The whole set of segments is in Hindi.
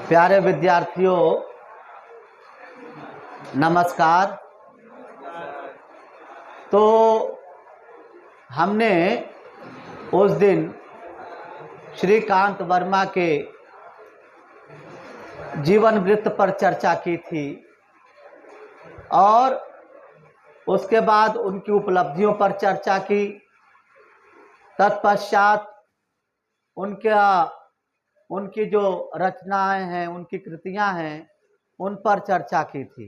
प्यारे विद्यार्थियों, नमस्कार। तो हमने उस दिन श्रीकांत वर्मा के जीवन वृत्त पर चर्चा की थी और उसके बाद उनकी उपलब्धियों पर चर्चा की। तत्पश्चात उनकी जो रचनाएं हैं, उनकी कृतियां हैं, उन पर चर्चा की थी।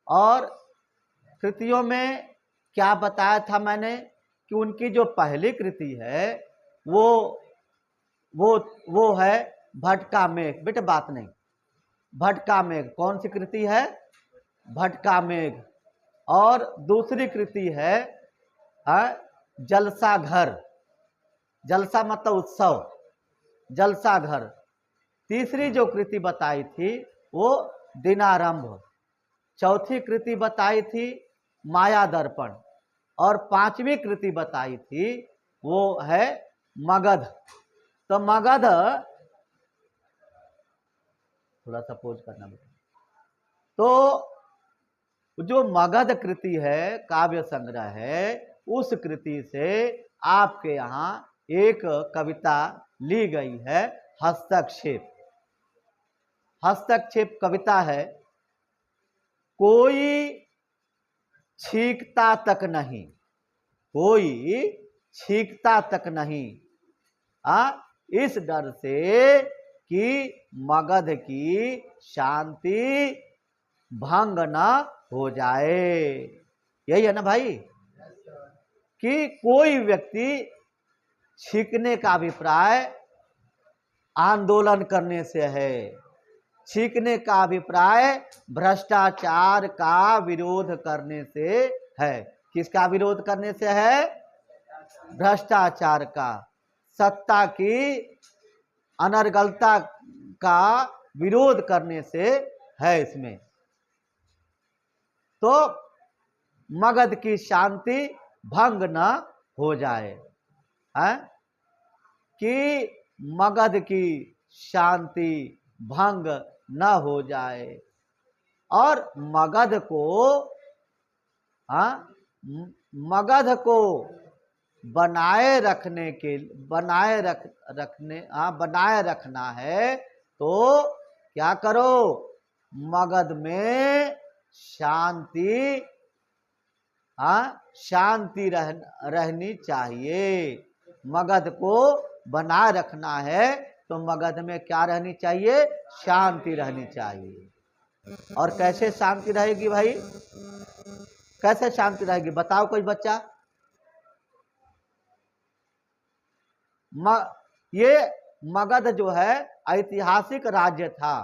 और कृतियों में क्या बताया था मैंने कि उनकी जो पहली कृति है वो है भटका मेघ। बेटे बात नहीं, भटका मेघ कौन सी कृति है? भटका मेघ। और दूसरी कृति है जलसा घर। जलसा मतलब उत्सव, जलसा घर। तीसरी जो कृति बताई थी वो दिनारंभ। चौथी कृति बताई थी माया दर्पण। और पांचवी कृति बताई थी वो है मगध। तो मगध, थोड़ा सा पोज करना बेटा। तो जो मगध कृति है, काव्य संग्रह है, उस कृति से आपके यहाँ एक कविता ली गई है, हस्तक्षेप। हस्तक्षेप कविता है। कोई छींकता तक नहीं, कोई छींकता तक नहीं, इस डर से कि मगध की शांति भंग न हो जाए। यही है ना भाई, कि कोई व्यक्ति छींकने का अभिप्राय आंदोलन करने से है। छींकने का अभिप्राय भ्रष्टाचार का विरोध करने से है। किसका विरोध करने से है? भ्रष्टाचार का, सत्ता की अनर्गलता का विरोध करने से है इसमें। तो मगध की शांति भंग न हो जाए, कि मगध की शांति भंग न हो जाए। और मगध को बनाए रखना है तो क्या करो? मगध में शांति रहनी चाहिए। मगध को बनाए रखना है तो मगध में क्या रहनी चाहिए? शांति रहनी चाहिए। और कैसे शांति रहेगी भाई? कैसे शांति रहेगी बताओ कोई बच्चा? ये मगध जो है ऐतिहासिक राज्य था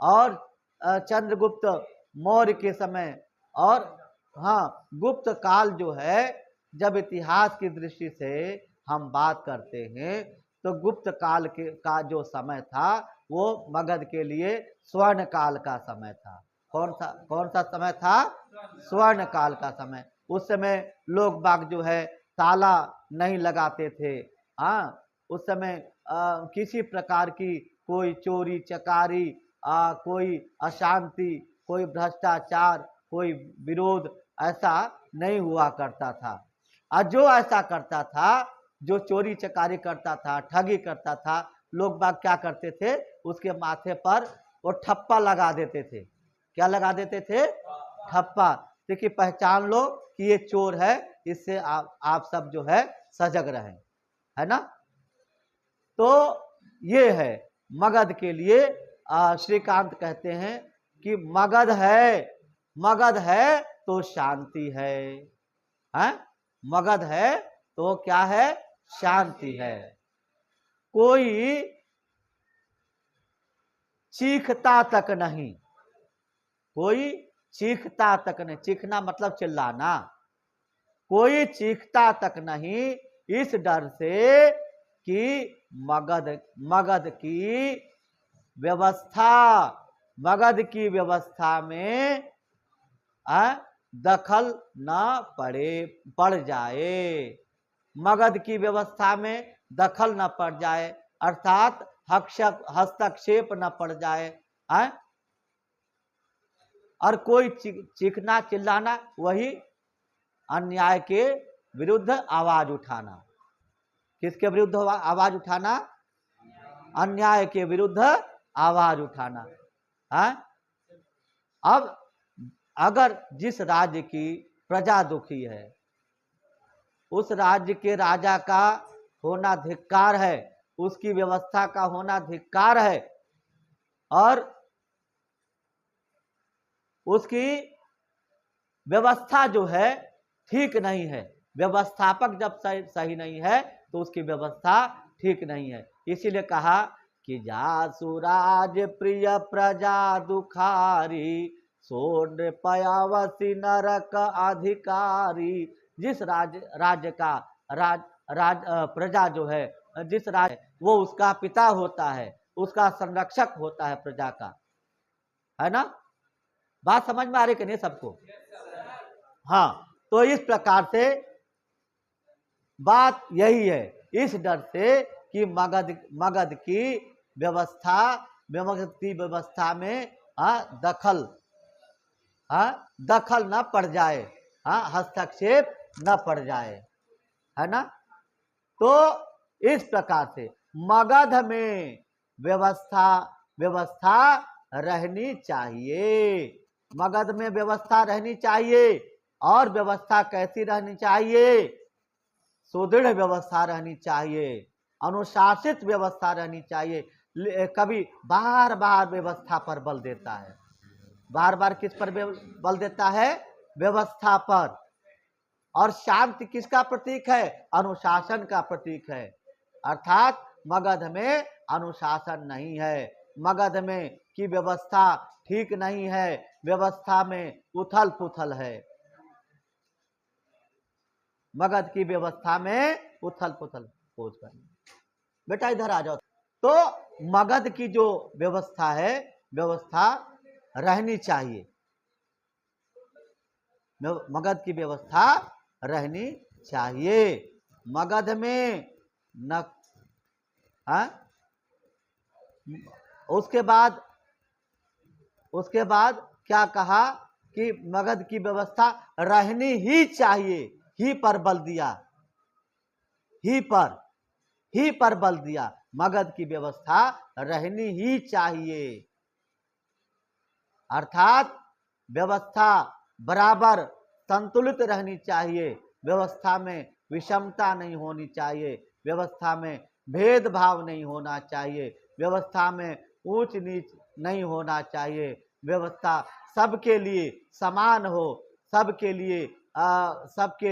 और चंद्रगुप्त मौर्य के समय, और गुप्त काल जो है, जब इतिहास की दृष्टि से हम बात करते हैं तो गुप्त काल का जो समय था वो मगध के लिए स्वर्ण काल का समय था। कौन सा समय था? स्वर्ण काल का समय। उस समय लोग बाग जो है ताला नहीं लगाते थे। उस समय किसी प्रकार की कोई चोरी चकारी, कोई अशांति, कोई भ्रष्टाचार, कोई विरोध ऐसा नहीं हुआ करता था। और जो ऐसा करता था, जो चोरी चकारी करता था, ठगी करता था, लोग बाग क्या करते थे? उसके माथे पर वो ठप्पा लगा देते थे। क्या लगा देते थे? ठप्पा। देखिए पहचान लो कि ये चोर है, इससे आप सब जो है सजग रहें, है ना? तो ये है मगध के लिए। श्रीकांत कहते हैं कि मगध है तो शांति है, मगध है तो क्या है? शांति है। कोई चीखता तक नहीं, कोई चीखता तक नहीं। चीखना मतलब चिल्लाना। कोई चीखता तक नहीं, इस डर से कि मगध की व्यवस्था में दखल न पड़ जाए। मगध की व्यवस्था में दखल न पड़ जाए, अर्थात हस्तक्षेप न पड़ जाए, है? और कोई चीखना चिल्लाना, वही अन्याय के विरुद्ध आवाज उठाना। किसके विरुद्ध आवाज उठाना? अन्याय के विरुद्ध आवाज उठाना, है? अब अगर जिस राज्य की प्रजा दुखी है, उस राज्य के राजा का होना धिक्कार है, उसकी व्यवस्था का होना धिक्कार है, और उसकी व्यवस्था जो है ठीक नहीं है। व्यवस्थापक जब सही नहीं है तो उसकी व्यवस्था ठीक नहीं है। इसीलिए कहा कि जासु राज प्रिय प्रजा दुखारी, सोन पयावसी नरक अधिकारी। जिस राज्य का प्रजा जो है, जिस राज्य, वो उसका पिता होता है, उसका संरक्षक होता है प्रजा का, है ना? बात समझ में आ रही कि नहीं सबको? हाँ, तो इस प्रकार से बात यही है, इस डर से कि मगध की व्यवस्था में दखल न पड़ जाए, हस्तक्षेप न पड़ जाए, है ना? तो इस प्रकार से मगध में व्यवस्था रहनी चाहिए। मगध में व्यवस्था रहनी चाहिए। और व्यवस्था कैसी रहनी चाहिए? सुदृढ़ व्यवस्था रहनी चाहिए, अनुशासित व्यवस्था रहनी चाहिए। कभी बार बार व्यवस्था पर बल देता है, बार बार किस पर बल देता है? व्यवस्था पर। और शांति किसका प्रतीक है? अनुशासन का प्रतीक है। अर्थात मगध में अनुशासन नहीं है, मगध में की व्यवस्था ठीक नहीं है, व्यवस्था में उथल पुथल है, मगध की व्यवस्था में उथल पुथल। खोज कर बेटा इधर आ जाओ। तो मगध की जो व्यवस्था है, व्यवस्था रहनी चाहिए, मगध की व्यवस्था रहनी चाहिए। मगध में न उसके बाद क्या कहा कि मगध की व्यवस्था रहनी ही चाहिए, ही पर बल दिया, ही पर बल दिया। मगध की व्यवस्था रहनी ही चाहिए, अर्थात व्यवस्था बराबर संतुलित रहनी चाहिए, व्यवस्था में विषमता नहीं होनी चाहिए, व्यवस्था में भेदभाव नहीं होना चाहिए, व्यवस्था में ऊंच नीच नहीं होना चाहिए, व्यवस्था सबके लिए समान हो, सबके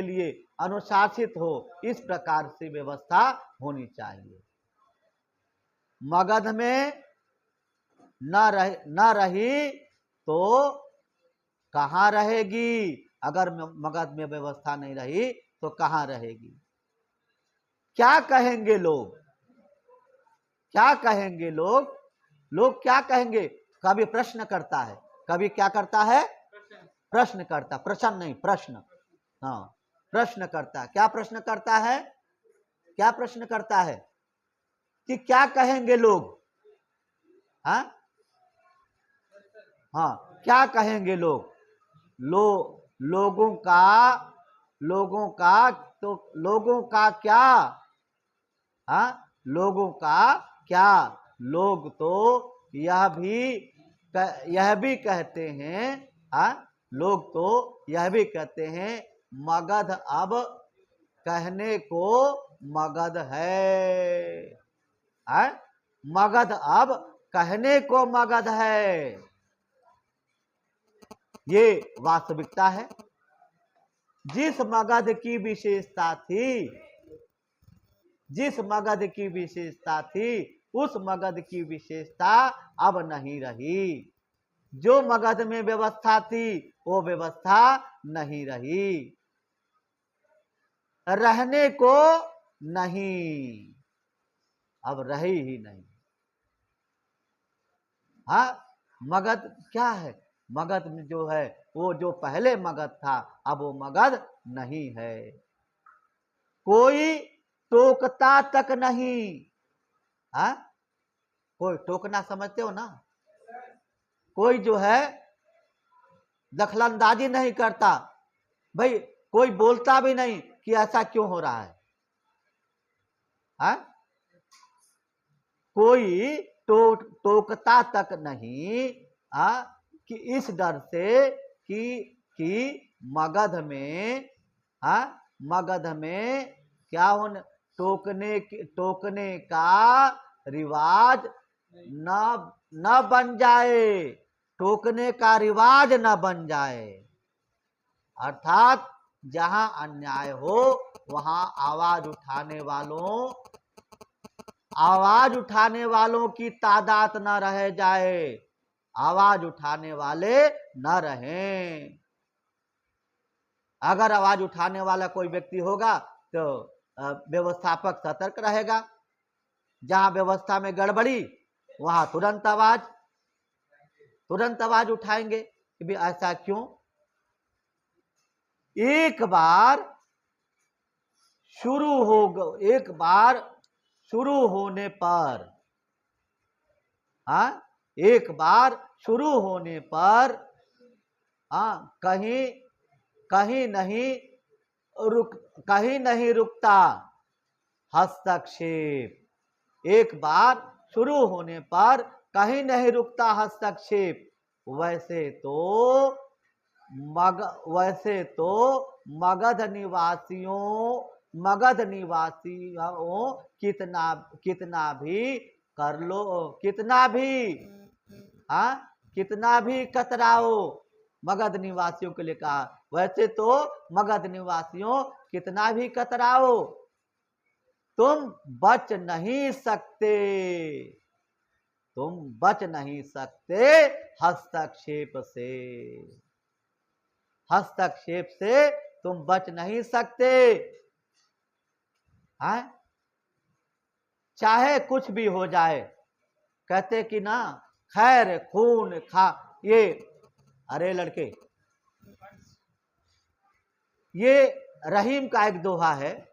लिए अनुशासित हो, इस प्रकार से व्यवस्था होनी चाहिए। मगध में न रही तो कहां रहेगी? अगर मगध में व्यवस्था नहीं रही तो कहां रहेगी? क्या कहेंगे लोग? क्या कहेंगे लोग? लोग क्या कहेंगे? कभी प्रश्न करता है, कभी क्या करता है? प्रश्न करता, प्रश्न नहीं, प्रश्न। हाँ, प्रश्न करता। क्या प्रश्न करता है? क्या प्रश्न करता है कि क्या कहेंगे लोग? हाँ, क्या कहेंगे लोग? लोगों का क्या? लोगों का क्या? लोग तो यह भी कहते हैं, लोग तो यह भी कहते हैं मगध अब कहने को मगध है, मगध अब कहने को मगध है। ये वास्तविकता है। जिस मगध की विशेषता थी, उस मगध की विशेषता अब नहीं रही। जो मगध में व्यवस्था थी वो व्यवस्था नहीं रही, रहने को नहीं, अब रही ही नहीं। मगध क्या है? मगध में जो है वो जो पहले मगध था, अब वो मगध नहीं है। कोई टोकता तक नहीं, कोई टोकना समझते हो ना, कोई जो है दखलंदाजी नहीं करता, भाई कोई बोलता भी नहीं कि ऐसा क्यों हो रहा है, हा? कोई टोकता तक नहीं, कि इस डर से कि मगध में, मगध में क्या होने, टोकने का रिवाज न बन जाए, टोकने का रिवाज न बन जाए। अर्थात जहां अन्याय हो वहां आवाज उठाने वालों की तादाद न रह जाए, आवाज उठाने वाले न रहें। अगर आवाज उठाने वाला कोई व्यक्ति होगा तो व्यवस्थापक सतर्क रहेगा, जहां व्यवस्था में गड़बड़ी वहां तुरंत आवाज उठाएंगे कि भी ऐसा क्यों। एक बार शुरू होने पर, एक बार शुरू होने पर कहीं नहीं रुकता हस्तक्षेप। एक बार शुरू होने पर कहीं नहीं रुकता हस्तक्षेप। वैसे तो मगध निवासियों कितना भी कर लो, कितना भी कतराओ, मगध निवासियों के लिए कहा, वैसे तो मगध निवासियों कितना भी कतराओ तुम बच नहीं सकते हस्तक्षेप से तुम बच नहीं सकते। चाहे कुछ भी हो जाए, कहते कि ना खैर खून खा, ये अरे लड़के, ये रहीम का एक दोहा है,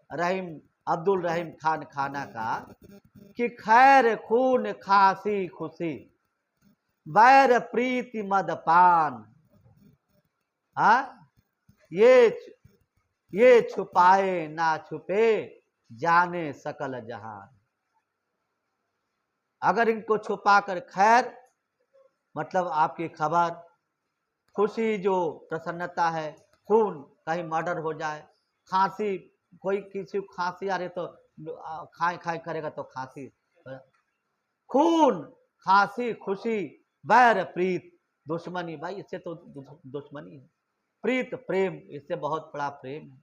अब्दुल रहीम खान खाना का, कि खैर खून खासी खुशी बैर प्रीति मदपान, ये छुपाए ना छुपे जाने सकल जहान। अगर इनको छुपाकर खैर मतलब आपकी खबर, खुशी जो प्रसन्नता है, खून कहीं मर्डर हो जाए, खांसी कोई किसी खांसी आ रही तो खाए करेगा तो खांसी, खून खांसी खुशी बैर प्रीत दुश्मनी, भाई इससे तो दुश्मनी है, प्रीत प्रेम, इससे बहुत बड़ा प्रेम है।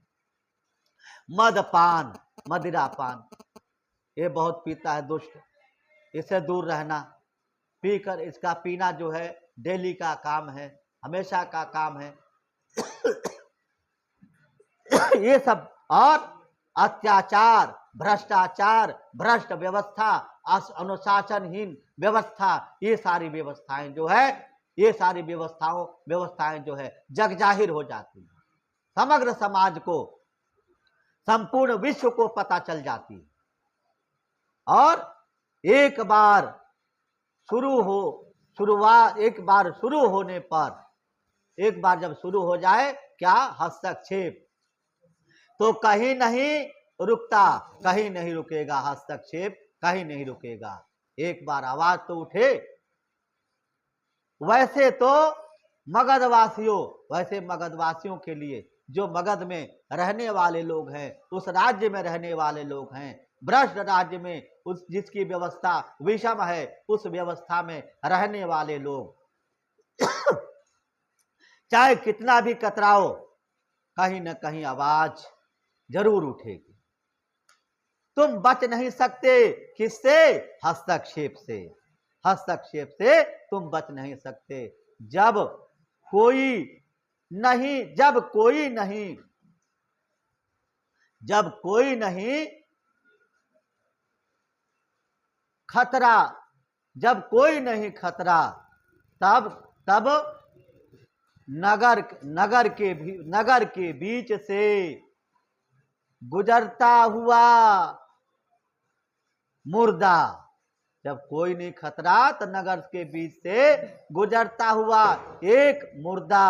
मदपान मदिरापान, ये बहुत पीता है दुष्ट, इससे दूर रहना, पीकर इसका पीना जो है डेली का काम है, हमेशा का काम है। ये सब, और अत्याचार, भ्रष्टाचार, भ्रष्ट व्यवस्था, अनुशासनहीन व्यवस्था, ये सारी व्यवस्थाएं जो है, ये सारी व्यवस्थाएं जो है जग जाहिर हो जाती है, समग्र समाज को, संपूर्ण विश्व को पता चल जाती है। और एक बार शुरू होने पर, एक बार जब शुरू हो जाए क्या हस्तक्षेप, तो कहीं नहीं रुकता, कहीं नहीं रुकेगा हस्तक्षेप, कहीं नहीं रुकेगा। एक बार आवाज तो उठे। वैसे मगधवासियों के लिए, जो मगध में रहने वाले लोग हैं, उस राज्य में रहने वाले लोग हैं, भ्रष्ट राज्य में, उस जिसकी व्यवस्था विषम है, उस व्यवस्था में रहने वाले लोग चाहे कितना भी कतराओ, कहीं न कहीं आवाज जरूर उठेगी। तुम बच नहीं सकते, किससे? हस्तक्षेप से। हस्तक्षेप से तुम बच नहीं सकते। जब कोई नहीं खतरा, तब नगर के बीच से गुजरता हुआ मुर्दा, जब कोई नहीं खतरा तो नगर के बीच से गुजरता हुआ एक मुर्दा,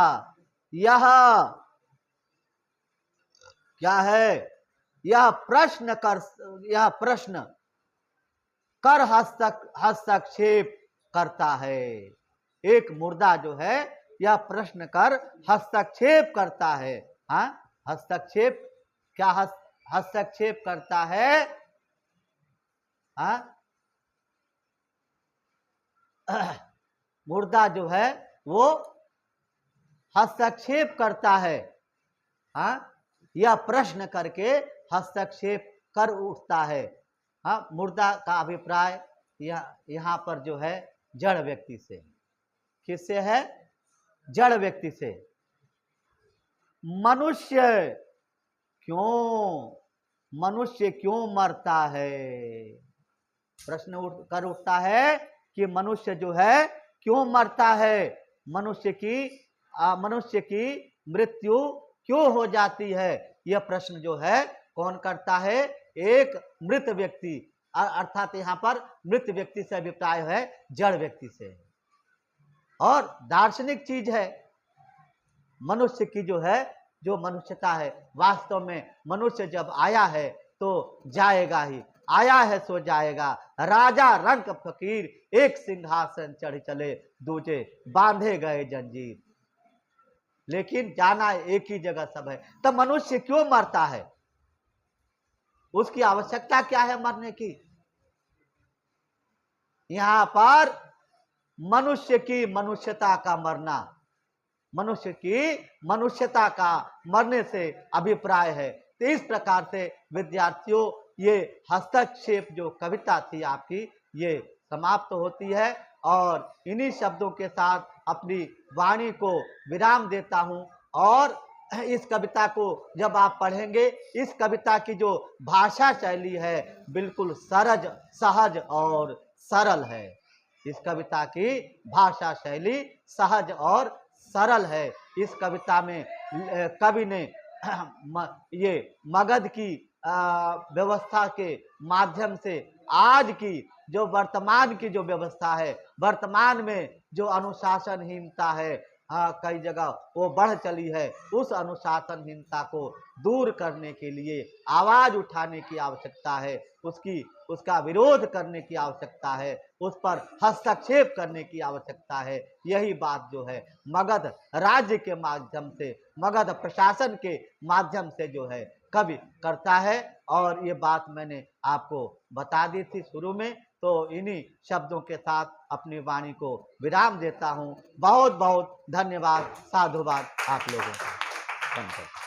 यह क्या है? यह प्रश्न कर हस्तक्षेप करता है। एक मुर्दा जो है यह प्रश्न कर हस्तक्षेप करता है। हाँ, हस्तक्षेप क्या? हस्तक्षेप करता है। हाँ, मुर्दा जो है वो हस्तक्षेप करता है। हाँ, यह प्रश्न करके हस्तक्षेप कर उठता है। हाँ, मुर्दा का अभिप्राय यहाँ पर जो है जड़ व्यक्ति से। किससे है? जड़ व्यक्ति से। मनुष्य क्यों मरता है? प्रश्न कर उठता है कि मनुष्य जो है क्यों मरता है? मनुष्य की मृत्यु क्यों हो जाती है? यह प्रश्न जो है कौन करता है? एक मृत व्यक्ति, अर्थात यहाँ पर मृत व्यक्ति से अभिप्राय है जड़ व्यक्ति से। और दार्शनिक चीज है मनुष्य की जो है, जो मनुष्यता है। वास्तव में मनुष्य जब आया है तो जाएगा ही, आया है सो जाएगा। राजा रंक फकीर, एक सिंहासन चढ़ चले, दूजे बांधे गए जंजीर। लेकिन जाना एक ही जगह सब है। तब मनुष्य क्यों मरता है? उसकी आवश्यकता क्या है मरने की? यहां पर मनुष्य की मनुष्यता का मरना, मनुष्य की मनुष्यता का मरने से अभिप्राय है। तो इस प्रकार से विद्यार्थियों, ये हस्तक्षेप जो कविता थी आपकी, ये समाप्त होती है। और इन्हीं शब्दों के साथ अपनी वाणी को विराम देता हूं। और इस कविता को जब आप पढ़ेंगे, इस कविता की जो भाषा शैली है बिल्कुल सरज, सहज और सरल है। इस कविता की भाषा शैली सहज और सरल है। इस कविता में कवि ने ये मगध की व्यवस्था के माध्यम से आज की जो वर्तमान की जो व्यवस्था है, वर्तमान में जो अनुशासनहीनता है, कई जगह वो बढ़ चली है, उस अनुशासनहीनता को दूर करने के लिए आवाज उठाने की आवश्यकता है। उसका विरोध करने की आवश्यकता है, उस पर हस्तक्षेप करने की आवश्यकता है। यही बात जो है मगध राज्य के माध्यम से, मगध प्रशासन के माध्यम से जो है कवि करता है। और ये बात मैंने आपको बता दी थी शुरू में। तो इन्हीं शब्दों के साथ अपनी वाणी को विराम देता हूँ। बहुत बहुत धन्यवाद, साधुवाद आप लोगों का।